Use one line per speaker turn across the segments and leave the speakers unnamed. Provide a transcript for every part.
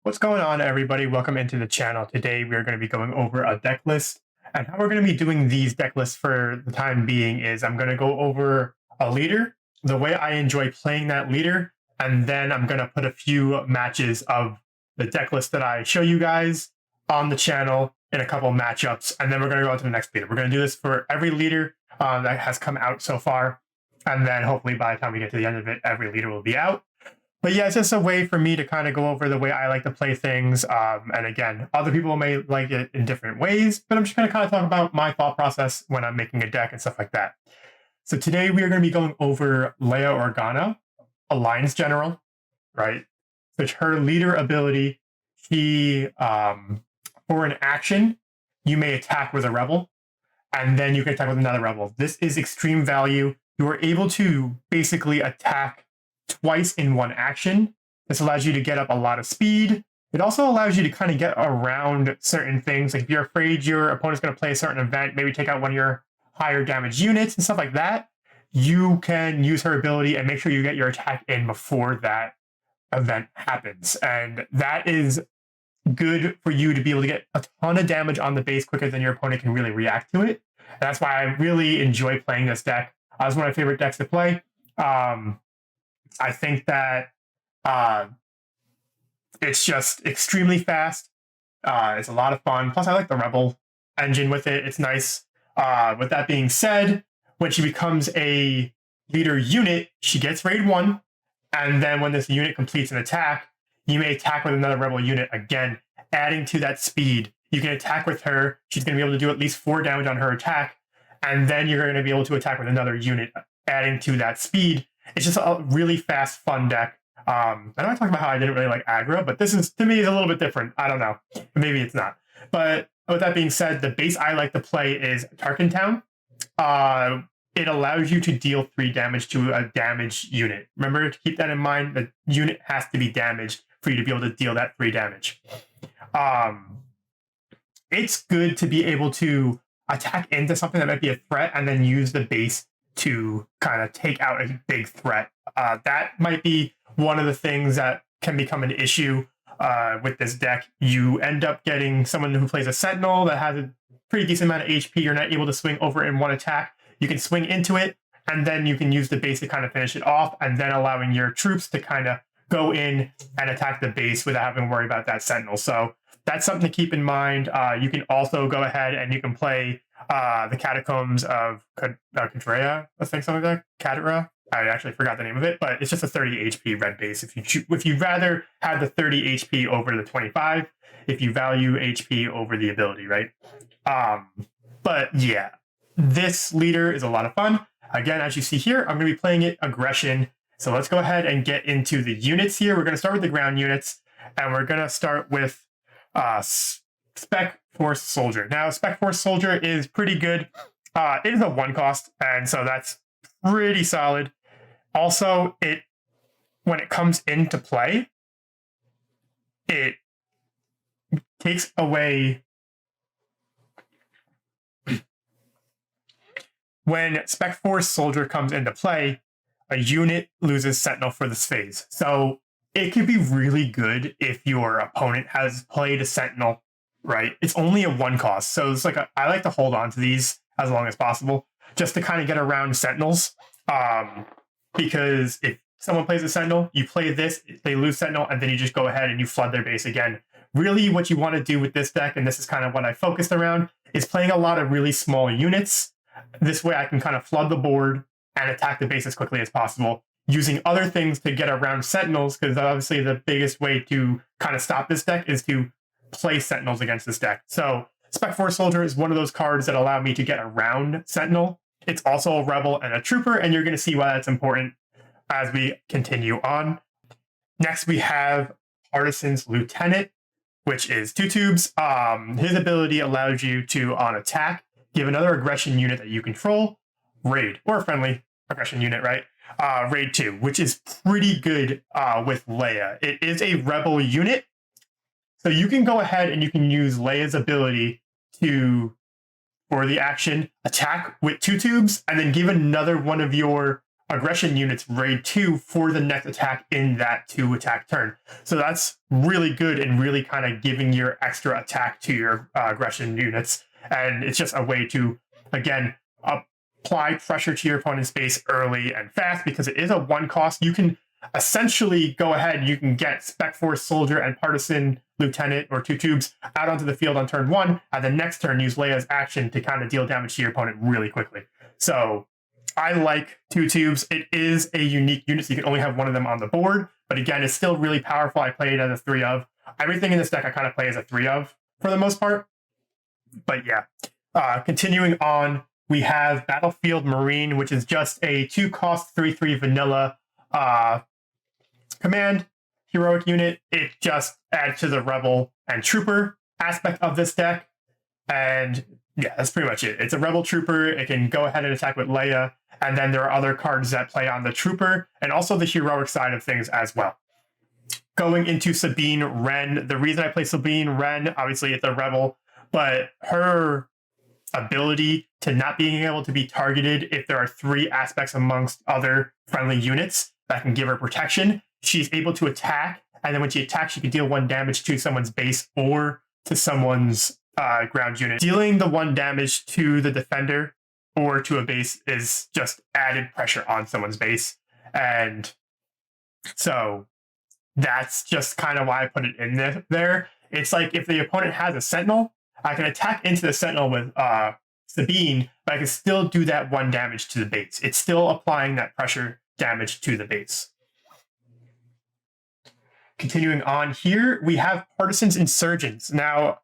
What's going on, everybody? Welcome into the channel. Today we are going to be going over a deck list, and how we're going to be doing these deck lists for the time being is I'm going to go over a leader, the way I enjoy playing that leader, and then I'm going to put a few matches of the deck list that I show you guys on the channel in a couple matchups, and then we're going to go on to the next leader. We're going to do this for every leader that has come out so far, and then hopefully by the time we get to the end of it, every leader will be out. But yeah, it's just a way for me to kind of go over the way I like to play things. And again, other people may like it in different ways, but I'm just going to kind of talk about my thought process when I'm making a deck and stuff like that. So today we are going to be going over Leia Organa, Alliance General, right? Which her leader ability, she, for an action, you may attack with a rebel, and then you can attack with another rebel. This is extreme value. You are able to basically attack twice in one action. This allows you to get up a lot of speed. It also allows you to kind of get around certain things. Like if you're afraid your opponent's going to play a certain event, maybe take out one of your higher damage units and stuff like that, you can use her ability and make sure you get your attack in before that event happens. And that is good for you to be able to get a ton of damage on the base quicker than your opponent can really react to it. And that's why I really enjoy playing this deck. It's one of my favorite decks to play. I think that it's just extremely fast. It's a lot of fun. Plus, I like the Rebel engine with it. It's nice. With that being said, when she becomes a leader unit, she gets raid 1. And then when this unit completes an attack, you may attack with another Rebel unit again, adding to that speed. You can attack with her. She's going to be able to do at least 4 damage on her attack. And then you're going to be able to attack with another unit, adding to that speed. It's just a really fast, fun deck. I know I talked about how I didn't really like aggro, but this is, to me, is a little bit different. I don't know. Maybe it's not. But with that being said, the base I like to play is Tarkin Town. It allows you to deal 3 damage to a damaged unit. Remember to keep that in mind. The unit has to be damaged for you to be able to deal that 3 damage. It's good to be able to attack into something that might be a threat and then use the base to kind of take out a big threat. That might be one of the things that can become an issue with this deck. You end up getting someone who plays a Sentinel that has a pretty decent amount of HP. You're not able to swing over in one attack. You can swing into it, and then you can use the base to kind of finish it off, and then allowing your troops to kind of go in and attack the base without having to worry about that Sentinel. So that's something to keep in mind. You can also go ahead and you can play the Catacombs of Cadrea, I think something like that. Cadera. I actually forgot the name of it, but it's just a 30 HP red base. If you rather have the 30 HP over the 25, if you value HP over the ability, right? But yeah, this leader is a lot of fun. Again, as you see here, I'm going to be playing it aggression. So let's go ahead and get into the units here. We're going to start with the ground units, and we're going to start with Spec Force Soldier. Now, Spec Force Soldier is pretty good. It is a 1 cost, and so that's pretty solid. Also, when it comes into play, it takes away... When Spec Force Soldier comes into play, a unit loses Sentinel for this phase. So it could be really good if your opponent has played a Sentinel, right? It's only a 1 cost. So it's like I like to hold on to these as long as possible just to kind of get around Sentinels. Because if someone plays a Sentinel, you play this, they lose Sentinel, and then you just go ahead and you flood their base again. Really what you want to do with this deck, and this is kind of what I focused around, is playing a lot of really small units. This way I can kind of flood the board and attack the base as quickly as possible, using other things to get around Sentinels, because obviously the biggest way to kind of stop this deck is to play Sentinels against this deck. So Spec Force Soldier is one of those cards that allow me to get around Sentinel. It's also a Rebel and a Trooper, and you're going to see why that's important as we continue on. Next, we have Partisan's Lieutenant, which is 2 tubes. His ability allows you to, on attack, give another aggression unit that you control raid, or a friendly aggression unit, right? Raid 2, which is pretty good with Leia. It is a Rebel unit, so you can go ahead and you can use Leia's ability to for the action, attack with 2 tubes, and then give another one of your aggression units raid 2 for the next attack in that 2 attack turn. So that's really good and really kind of giving your extra attack to your aggression units. And it's just a way to, again, apply pressure to your opponent's base early and fast, because it is a 1 cost. You can essentially go ahead and you can get Spec Force Soldier and Partisan Lieutenant or 2 tubes out onto the field on turn 1, and the next turn use Leia's action to kind of deal damage to your opponent really quickly. So I like 2 tubes. It is a unique unit, so you can only have one of them on the board, but again, it's still really powerful. I play it as a 3 of. Everything in this deck I kind of play as a 3 of for the most part. But yeah, continuing on, we have Battlefield Marine, which is just a 2 cost 3/3 vanilla command heroic unit. It just adds to the Rebel and Trooper aspect of this deck. And yeah, that's pretty much it. It's a Rebel Trooper. It can go ahead and attack with Leia. And then there are other cards that play on the Trooper and also the heroic side of things as well. Going into Sabine Wren. The reason I play Sabine Wren, obviously it's a Rebel, but her ability to not being able to be targeted if there are 3 aspects amongst other friendly units that can give her protection. She's able to attack, and then when she attacks, she can deal 1 damage to someone's base or to someone's ground unit. Dealing the 1 damage to the defender or to a base is just added pressure on someone's base. And so that's just kind of why I put it in there. It's like if the opponent has a Sentinel, I can attack into the Sentinel with Sabine, but I can still do that 1 damage to the base. It's still applying that pressure damage to the base. Continuing on here, we have Partisans Insurgents. Now,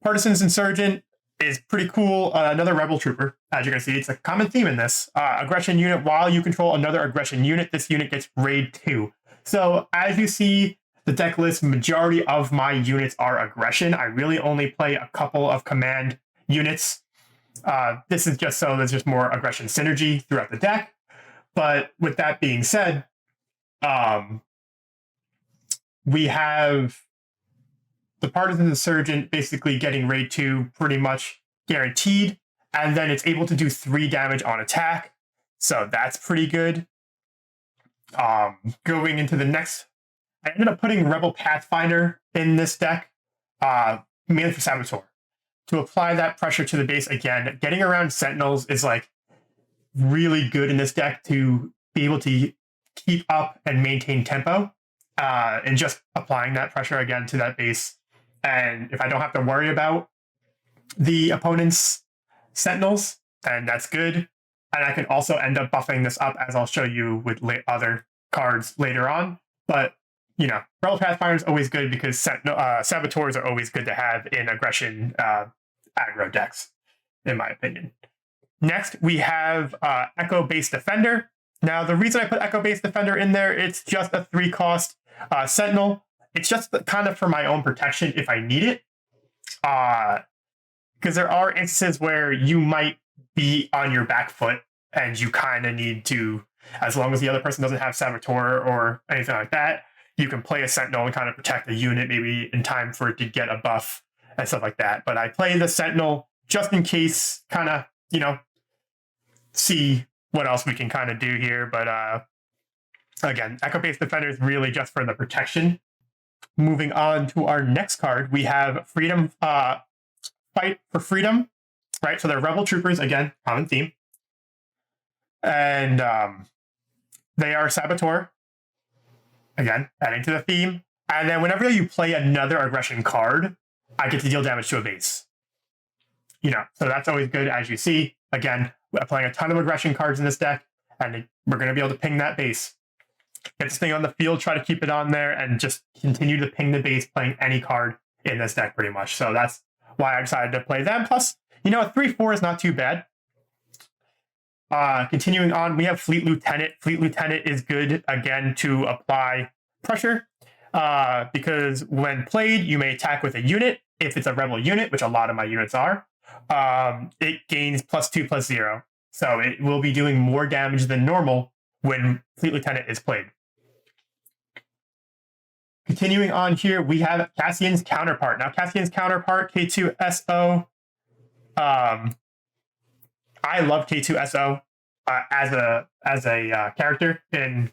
Partisans Insurgent is pretty cool. Another Rebel Trooper, as you can see. It's a common theme in this. Aggression unit, while you control another aggression unit, this unit gets raid 2. So as you see, the deck list, majority of my units are aggression. I really only play a couple of command units. This is just so there's just more aggression synergy throughout the deck. But with that being said, we have the Partisan Insurgent basically getting raid 2 pretty much guaranteed, and then it's able to do 3 damage on attack. So that's pretty good. Going into the next, I ended up putting Rebel Pathfinder in this deck, mainly for Saboteur. To apply that pressure to the base again, getting around Sentinels is like really good in this deck to be able to keep up and maintain tempo. And just applying that pressure again to that base. And if I don't have to worry about the opponent's Sentinels, then that's good. And I can also end up buffing this up, as I'll show you with other cards later on. But, you know, Rebel Pathfinder is always good because Saboteurs are always good to have in aggression aggro decks, in my opinion. Next, we have Echo-Based Defender. Now, the reason I put Echo-Based Defender in there, it's just a 3 cost Sentinel. It's just kind of for my own protection if I need it. Because there are instances where you might be on your back foot and you kind of need to, as long as the other person doesn't have Saboteur or anything like that, you can play a Sentinel and kind of protect the unit maybe in time for it to get a buff and stuff like that. But I play the Sentinel just in case, kind of, you know, see what else we can kind of do here. But again, Echo-Based Defender is really just for the protection. Moving on to our next card, we have Freedom, Fight for Freedom, right? So they're Rebel Troopers, again, common theme. And they are Saboteur, again, adding to the theme. And then whenever you play another aggression card, I get to deal damage to a base. You know, so that's always good, as you see. Again, we're playing a ton of aggression cards in this deck, and we're going to be able to ping that base. Get this thing on the field, try to keep it on there, and just continue to ping the base playing any card in this deck pretty much. So that's why I decided to play them. Plus, you know, a 3/4 is not too bad. Continuing on, we have Fleet Lieutenant. Fleet Lieutenant is good, again, to apply pressure. Because when played, you may attack with a unit. If it's a Rebel unit, which a lot of my units are, it gains +2/+0. So it will be doing more damage than normal when Fleet Lieutenant is played. Continuing on here, we have Cassian's Counterpart. Now, Cassian's Counterpart, K2SO, I love K2SO as a character in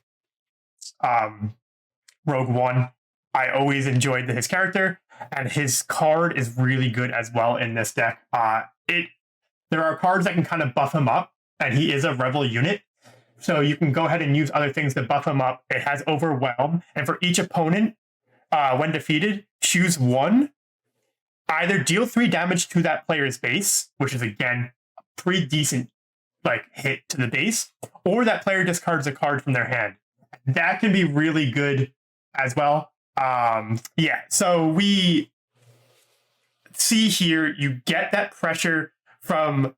um, Rogue One. I always enjoyed his character, and his card is really good as well in this deck. There are cards that can kind of buff him up, and he is a rebel unit. So you can go ahead and use other things to buff him up. It has Overwhelm, and for each opponent, when defeated, choose one. Either deal 3 damage to that player's base, which is again a pretty decent hit to the base, or that player discards a card from their hand. That can be really good as well. Yeah, so we see here you get that pressure from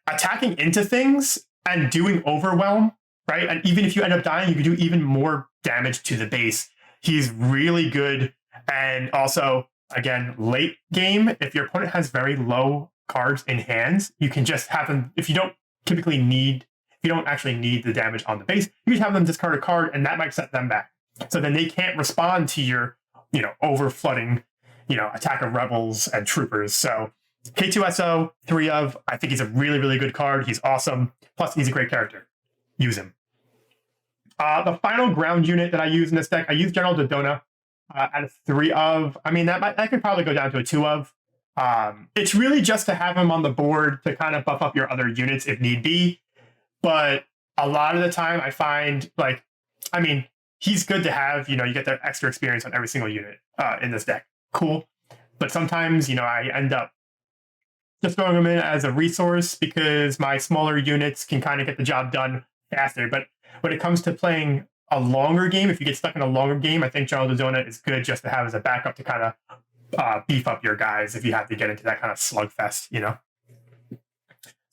attacking into things and doing Overwhelm, right? And even if you end up dying, you can do even more damage to the base. He's really good. And also, again, late game, if your opponent has very low cards in hands, you can just have them, if you don't actually need the damage on the base, you just have them discard a card, and that might set them back. So then they can't respond to your, over flooding, attack of rebels and troopers. So K2SO, 3 of, I think he's a really, really good card. He's awesome. Plus, he's a great character. Use him. The final ground unit that I use in this deck, I use General Dodona at a 3 of. I mean, that could probably go down to a 2 of. It's really just to have him on the board to kind of buff up your other units if need be. But a lot of the time I find he's good to have, you get that extra experience on every single unit in this deck. Cool. But sometimes, I end up just throwing them in as a resource because my smaller units can kind of get the job done faster. But when it comes to playing a longer game, if you get stuck in a longer game, I think General Dodona is good just to have as a backup to kind of beef up your guys if you have to get into that kind of slugfest, So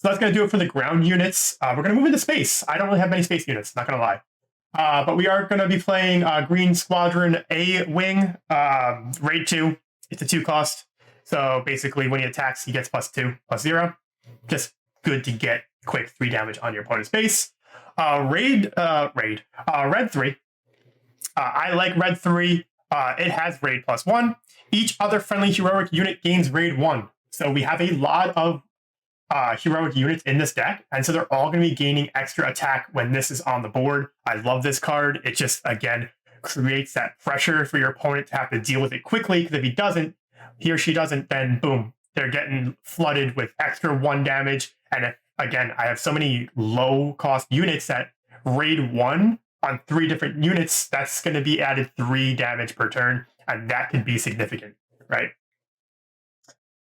that's going to do it for the ground units. We're going to move into space. I don't really have many space units, not going to lie. But we are going to be playing Green Squadron A Wing, Raid 2. It's a 2 cost. So basically, when he attacks, he gets +2, +0. Just good to get quick 3 damage on your opponent's base. Red 3. I like Red 3. It has Raid +1. Each other friendly heroic unit gains Raid 1. So we have a lot of heroic units in this deck, and so they're all going to be gaining extra attack when this is on the board. I love this card. It just, again, creates that pressure for your opponent to have to deal with it quickly, because if he or she doesn't, then boom, they're getting flooded with extra 1 damage. And again, I have so many low-cost units that Raid 1 on 3 different units, that's going to be added 3 damage per turn, and that could be significant, right?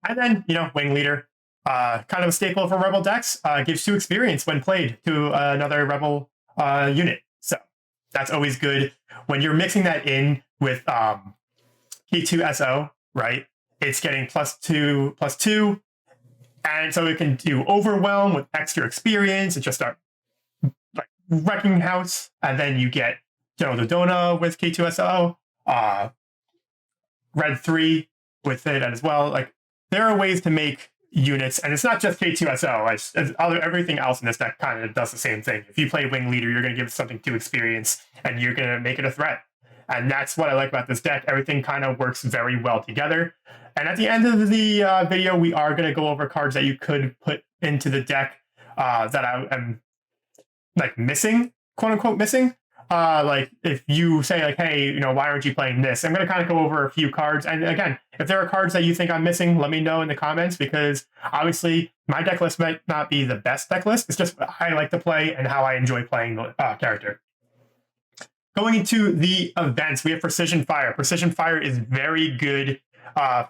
And then, Wing Leader, kind of a staple for Rebel decks, gives 2 experience when played to another Rebel unit. So that's always good. When you're mixing that in with K2SO, right, it's getting +2, and so it can do Overwhelm with extra experience and just start wrecking house. And then you get General Dodona with K2SO, Red 3 with it as well. There are ways to make units, and it's not just K2SO. Everything else in this deck kind of does the same thing. If you play Wing Leader, you're going to give something 2 experience, and you're going to make it a threat. And that's what I like about this deck. Everything kind of works very well together. And at the end of the video, we are going to go over cards that you could put into the deck that I am missing, quote unquote missing. If you say hey, why aren't you playing this? I'm going to kind of go over a few cards. And again, if there are cards that you think I'm missing, let me know in the comments, because obviously my deck list might not be the best deck list. It's just how I like to play and how I enjoy playing the character. Going into the events, we have Precision Fire. Precision Fire is very good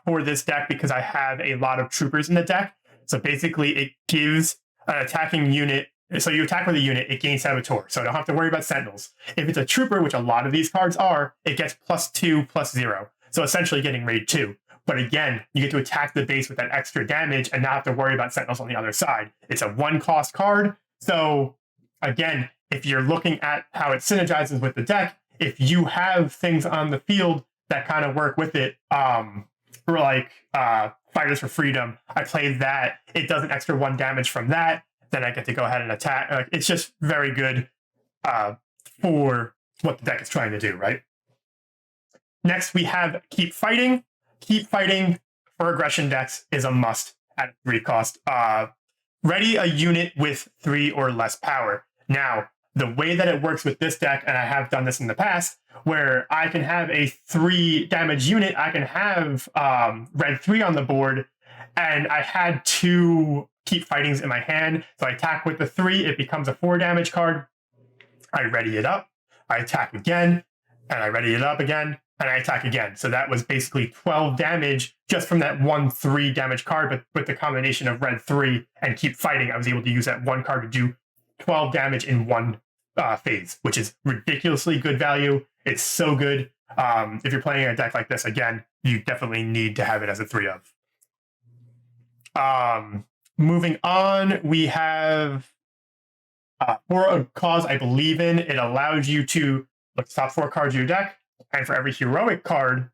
for this deck because I have a lot of troopers in the deck. So basically, it gives an attacking unit. So you attack with a unit, it gains Saboteur. So I don't have to worry about Sentinels. If it's a trooper, which a lot of these cards are, it gets +2, +0. So essentially getting Raid 2. But again, you get to attack the base with that extra damage and not have to worry about Sentinels on the other side. It's a 1-cost card. So again, if you're looking at how it synergizes with the deck, if you have things on the field that kind of work with it, Fighters for Freedom, I played that. It does an extra 1 damage from that. Then I get to go ahead and attack. It's just very good for what the deck is trying to do, right? Next, we have Keep Fighting. Keep Fighting for aggression decks is a must at 3 cost. ready a unit with 3 or less power. Now, the way that it works with this deck, and I have done this in the past, where I can have a 3 damage unit, I can have red 3 on the board, and I had 2 keep fightings in my hand. So I attack with the 3, it becomes a 4 damage card. I ready it up, I attack again, and I ready it up again, and I attack again. So that was basically 12 damage just from that 1/3 damage card, but with the combination of red 3 and keep fighting, I was able to use that 1 card to do 12 damage in 1 phase, which is ridiculously good value. It's so good. If you're playing a deck like this, again, you definitely need to have it as a 3 of. Moving on, we have for a cause I believe in, it allows you to look at the top 4 cards of your deck, and for every heroic card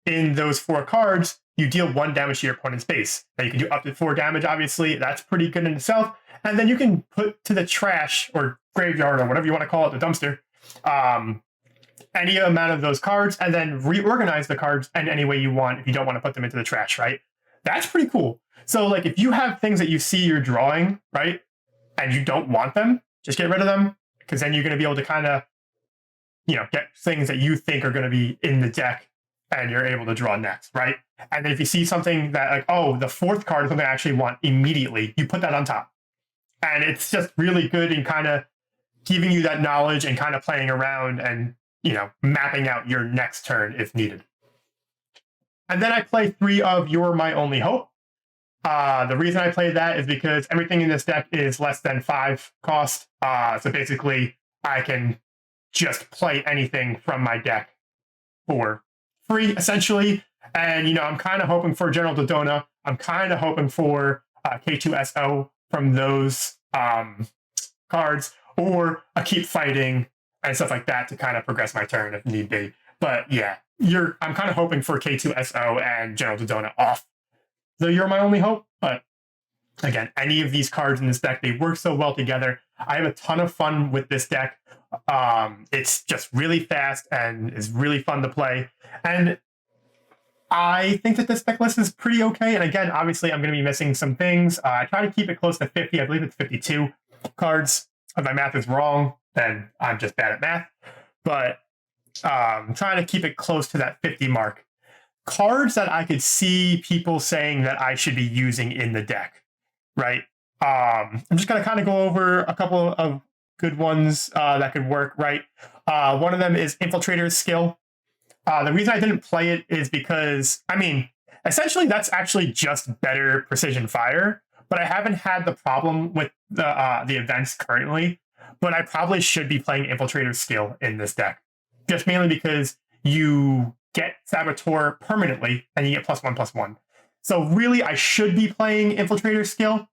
in those 4 cards, you deal 1 damage to your opponent's base. Now you can do up to 4 damage, obviously. That's pretty good in itself. And then you can put to the trash or graveyard or whatever you want to call it, the dumpster, any amount of those cards, and then reorganize the cards in any way you want if you don't want to put them into the trash, right? That's pretty cool. So like if you have things that you see you're drawing, right, and you don't want them, just get rid of them, because then you're going to be able to kind of, get things that you think are going to be in the deck and you're able to draw next, right? And then if you see something that like, oh, the 4th card is something I actually want immediately, you put that on top. And it's just really good in kind of giving you that knowledge and kind of playing around and, mapping out your next turn if needed. And then I play 3 of You're My Only Hope. The reason I played that is because everything in this deck is less than 5 cost. So basically, I can just play anything from my deck for free, essentially. And, I'm kind of hoping for General Dodona. I'm kind of hoping for K2SO from those cards, or a Keep Fighting and stuff like that to kind of progress my turn if need be. But yeah, I'm kind of hoping for K2SO and General Dodona off the You're My Only Hope. But again, any of these cards in this deck, they work so well together. I have a ton of fun with this deck. It's just really fast and is really fun to play. And I think that this deck list is pretty okay. And again, obviously, I'm going to be missing some things. I try to keep it close to 50. I believe it's 52 cards. If my math is wrong, then I'm just bad at math. But I'm trying to keep it close to that 50 mark. Cards that I could see people saying that I should be using in the deck, right? I'm just going to kind of go over a couple of good ones that could work, right? One of them is Infiltrator's Skill. The reason I didn't play it is because, essentially that's actually just better precision fire, but I haven't had the problem with the events currently, but I probably should be playing Infiltrator's Skill in this deck, just mainly because you get Saboteur permanently and you get +1/+1. So really, I should be playing Infiltrator's Skill.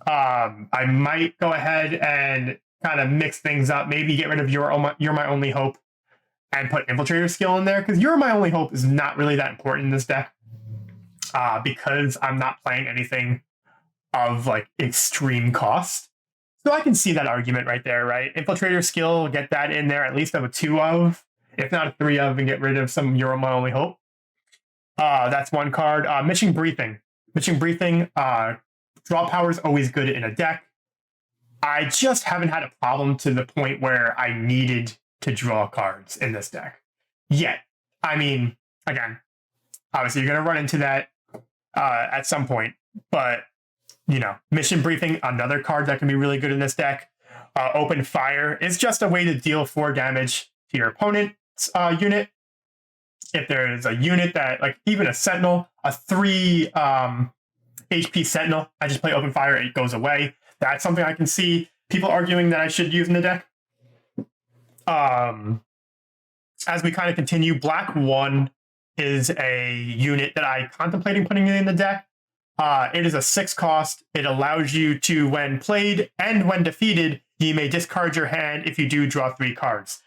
I might go ahead and kind of mix things up, maybe get rid of You're My Only Hope and put Infiltrator's Skill in there, because You're My Only Hope is not really that important in this deck, because I'm not playing anything of like extreme cost. So I can see that argument right there, right? Infiltrator's Skill, get that in there, at least have a 2 of, if not a 3 of, and get rid of some You're My Only Hope. That's one card. Mission Briefing. Mission Briefing, draw power is always good in a deck. I just haven't had a problem to the point where I needed to draw cards in this deck yet. Again, obviously you're going to run into that at some point, but Mission Briefing, another card that can be really good in this deck. Open Fire is just a way to deal 4 damage to your opponent's unit. If there's a unit that, like even a Sentinel, a 3 HP Sentinel, I just play Open Fire, it goes away. That's something I can see people arguing that I should use in the deck. As we kind of continue, Black 1 is a unit that I contemplating putting in the deck. It is a 6 cost. It allows you to, when played and when defeated, you may discard your hand if you do draw 3 cards.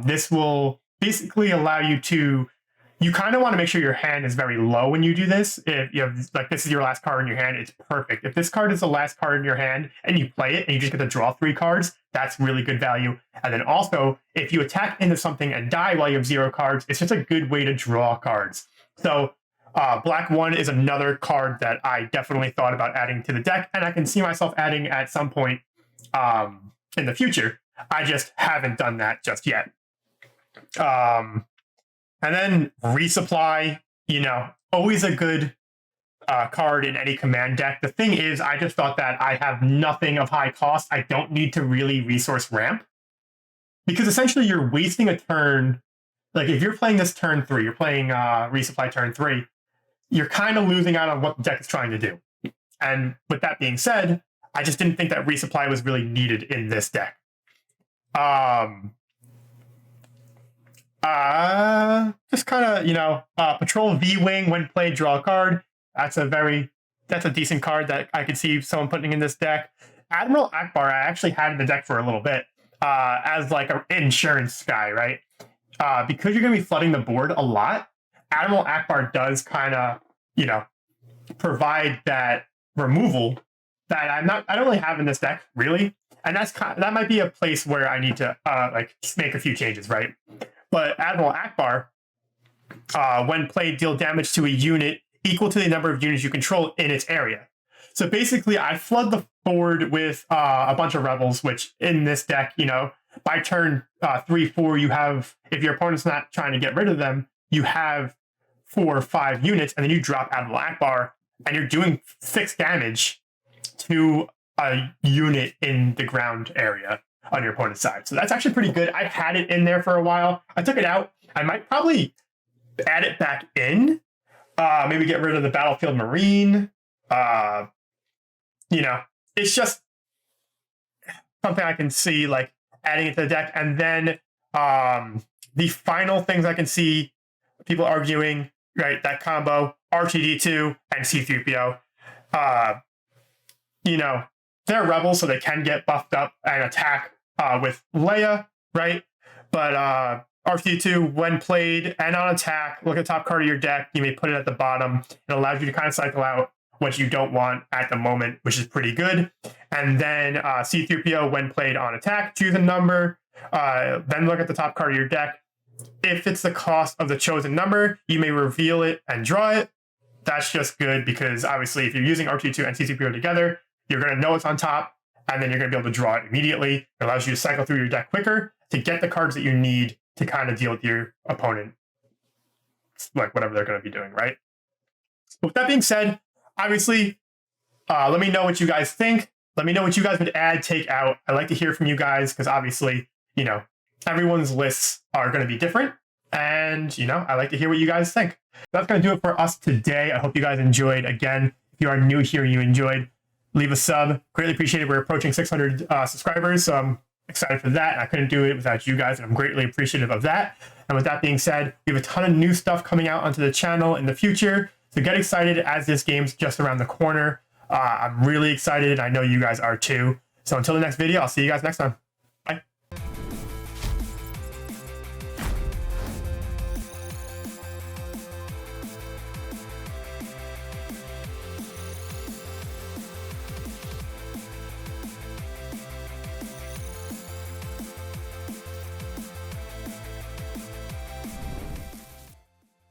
This will basically allow you to, you kind of want to make sure your hand is very low when you do this. If you have, like, this is your last card in your hand, it's perfect. If this card is the last card in your hand and you play it and you just get to draw 3 cards, that's really good value. And then also, if you attack into something and die while you have 0 cards, it's just a good way to draw cards. So Black 1 is another card that I definitely thought about adding to the deck, and I can see myself adding at some point in the future. I just haven't done that just yet. And then resupply, always a good card in any command deck. The thing is, I just thought that I have nothing of high cost. I don't need to really resource ramp, because essentially you're wasting a turn. Like if you're playing this turn 3, you're playing resupply turn 3, you're kind of losing out on what the deck is trying to do. And with that being said, I just didn't think that resupply was really needed in this deck. Just kind of, patrol V-Wing, when played, draw a card. That's a decent card that I could see someone putting in this deck. Admiral Akbar, I actually had in the deck for a little bit, as like an insurance guy, right? Because you're going to be flooding the board a lot, Admiral Akbar does kind of, provide that removal that I don't really have in this deck, really. And that might be a place where I need to make a few changes, right? But Admiral Akbar, when played, deal damage to a unit equal to the number of units you control in its area. So basically, I flood the board with a bunch of rebels, which in this deck, by turn 3, 4, you have, if your opponent's not trying to get rid of them, you have 4 or 5 units, and then you drop Admiral Akbar, and you're doing 6 damage to a unit in the ground area on your opponent's side. So that's actually pretty good. I had it in there for a while. I took it out. I might probably add it back in. Maybe get rid of the Battlefield Marine. It's just something I can see like adding it to the deck. And then the final things I can see people arguing, right, that combo, R2-D2 and C-3PO. They're rebels, so they can get buffed up and attack with Leia, right? But R2-D2, when played and on attack, look at the top card of your deck. You may put it at the bottom. It allows you to kind of cycle out what you don't want at the moment, which is pretty good. And then C-3PO, when played on attack, choose a number. Then look at the top card of your deck. If it's the cost of the chosen number, you may reveal it and draw it. That's just good because obviously if you're using R2-D2 and C-3PO together, you're going to know it's on top, and then you're going to be able to draw it immediately. It allows you to cycle through your deck quicker to get the cards that you need to kind of deal with your opponent, like whatever they're going to be doing, right? But with that being said, obviously, let me know what you guys think. Let me know what you guys would add, take out. I like to hear from you guys because obviously, everyone's lists are going to be different. And, I like to hear what you guys think. That's going to do it for us today. I hope you guys enjoyed. Again, if you are new here and you enjoyed, leave a sub. Greatly appreciated. We're approaching 600 subscribers, so I'm excited for that. I couldn't do it without you guys, and I'm greatly appreciative of that. And with that being said, we have a ton of new stuff coming out onto the channel in the future, so get excited as this game's just around the corner. I'm really excited, and I know you guys are too. So until the next video, I'll see you guys next time.